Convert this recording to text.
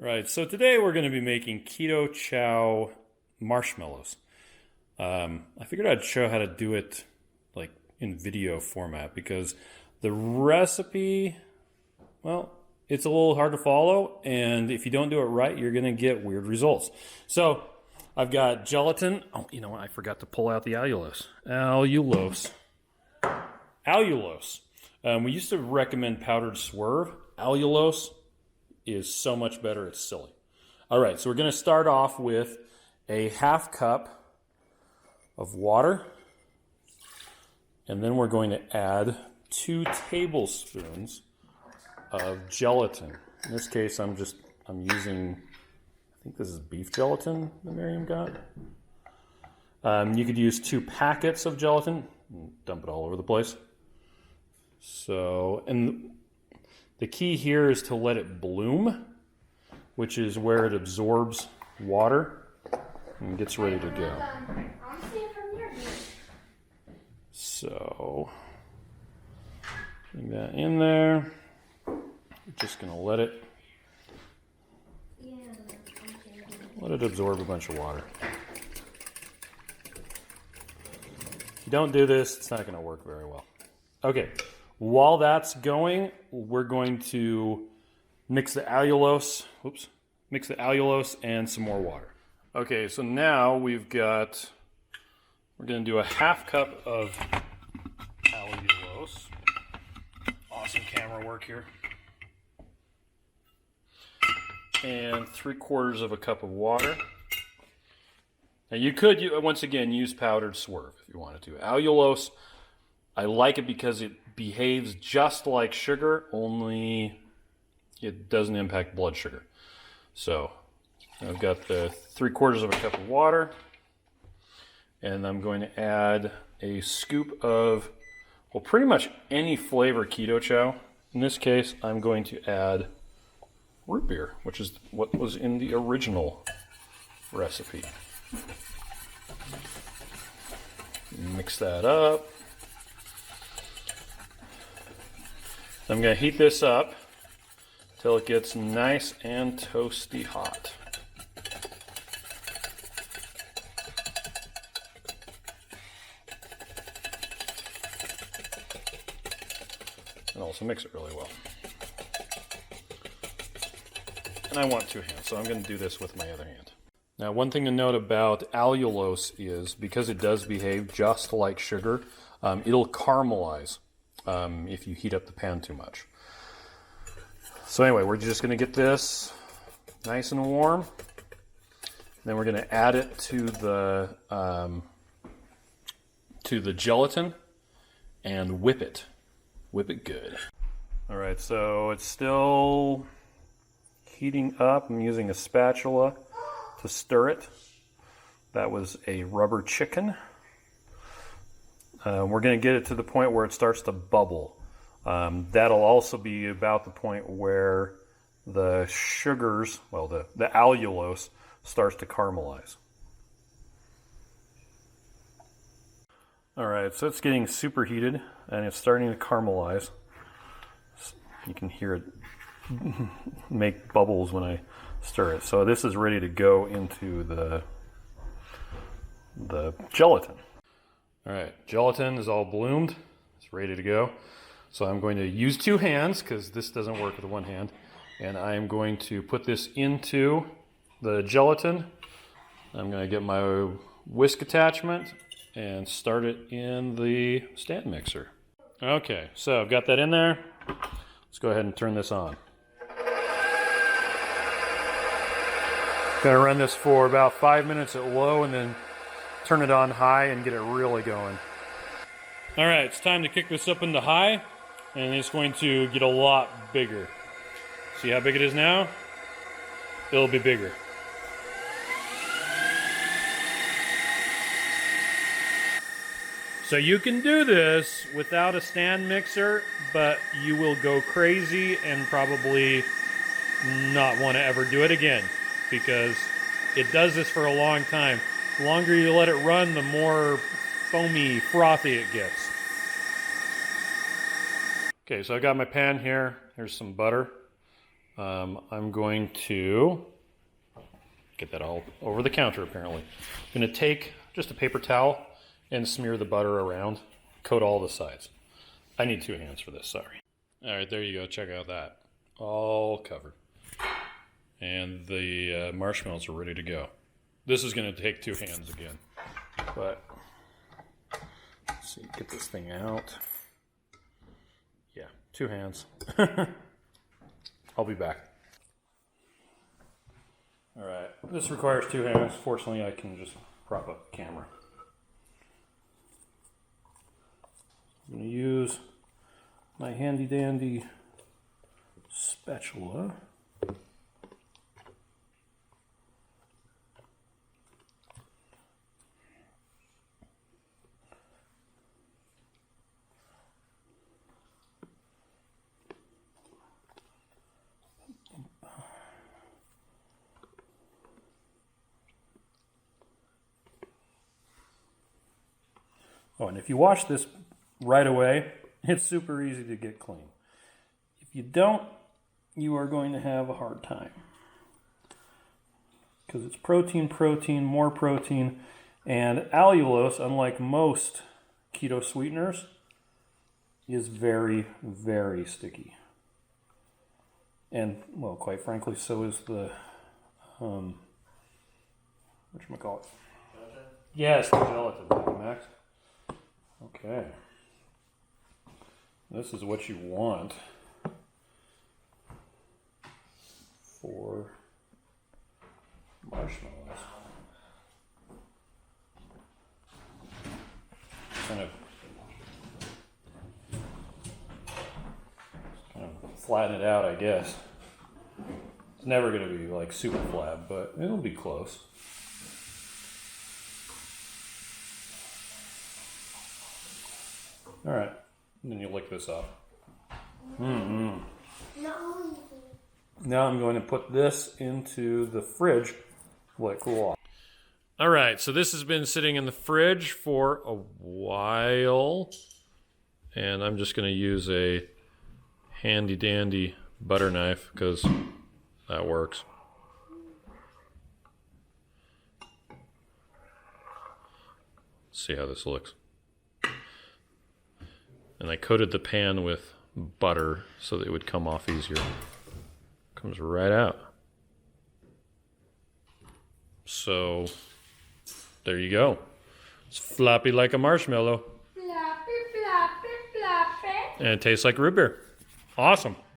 Right, so today we're going to be making Keto Chow marshmallows. I figured I'd show how to do it like in video format because the recipe, well, it's a little hard to follow, and if you don't do it right, you're going to get weird results. So I've got gelatin. Oh, you know what? I forgot to pull out the allulose. Allulose. We used to recommend powdered swerve. Allulose is so much better, it's silly. All right, so we're going to start off with a half cup of water, and then we're going to add 2 tablespoons of gelatin. In this case, I'm using, I think this is beef gelatin that Miriam got. You could use 2 packets of gelatin, dump it all over the place. So, and the key here is to let it bloom, which is where it absorbs water and gets ready to go. So, bring that in there. We're just going to let it absorb a bunch of water. If you don't do this, it's not going to work very well. Okay. While that's going, we're going to mix the allulose and some more water. Okay, so now we're going to do a half cup of allulose. Awesome camera work here. And 3/4 of a cup of water. Now you could, once again, use powdered swerve if you wanted to. Allulose, I like it because it behaves just like sugar, only it doesn't impact blood sugar. So I've got the 3/4 of a cup of water, and I'm going to add a scoop of, well, pretty much any flavor Keto Chow. In this case, I'm going to add root beer, which is what was in the original recipe. Mix that up. I'm going to heat this up till it gets nice and toasty hot. And also mix it really well. And I want 2 hands, so I'm going to do this with my other hand. Now, one thing to note about allulose is because it does behave just like sugar, it'll caramelize if you heat up the pan too much. So anyway, we're just going to get this nice and warm. Then we're going to add it to the gelatin and whip it. Whip it good. All right, so it's still heating up. I'm using a spatula to stir it. That was a rubber chicken. We're going to get it to the point where it starts to bubble. That'll also be about the point where the sugars, well, the allulose starts to caramelize. All right, so it's getting superheated and it's starting to caramelize. You can hear it make bubbles when I stir it. So this is ready to go into the gelatin. All right, gelatin is all bloomed. It's ready to go. So I'm going to use 2 hands because this doesn't work with 1 hand. And I am going to put this into the gelatin. I'm going to get my whisk attachment and start it in the stand mixer. Okay, so I've got that in there. Let's go ahead and turn this on. Going to run this for about 5 minutes at low and then turn it on high and get it really going. All right, it's time to kick this up into high, and it's going to get a lot bigger. See how big it is now? It'll be bigger. So you can do this without a stand mixer, but you will go crazy and probably not want to ever do it again because it does this for a long time. The longer you let it run, the more foamy, frothy it gets. Okay, so I got my pan here. Here's some butter. I'm going to get that all over the counter apparently. I'm going to take just a paper towel and smear the butter around, coat all the sides. I need 2 hands for this, sorry. All right, there you go, check out that. All covered. And the marshmallows are ready to go. This is going to take 2 hands again, but let's see, get this thing out. Yeah, 2 hands. I'll be back. All right, this requires 2 hands. Fortunately, I can just prop up the camera. I'm going to use my handy dandy spatula. Oh, and if you wash this right away, it's super easy to get clean. If you don't, you are going to have a hard time. Because it's protein, more protein, and allulose, unlike most keto sweeteners, is very, very sticky. And, well, quite frankly, so is the, whatchamacallit? Yes, the gelatin. Thank you, Max. Okay. This is what you want for marshmallows. Kind of flatten it out, I guess. It's never going to be like super flat, but it'll be close. All right, and then you lick this up. Now I'm going to put this into the fridge, let it cool off. All right, so this has been sitting in the fridge for a while, and I'm just going to use a handy dandy butter knife because that works. Let's see how this looks. And I coated the pan with butter so that it would come off easier. Comes right out. So, there you go. It's floppy like a marshmallow. Floppy, floppy, floppy. And it tastes like root beer. Awesome.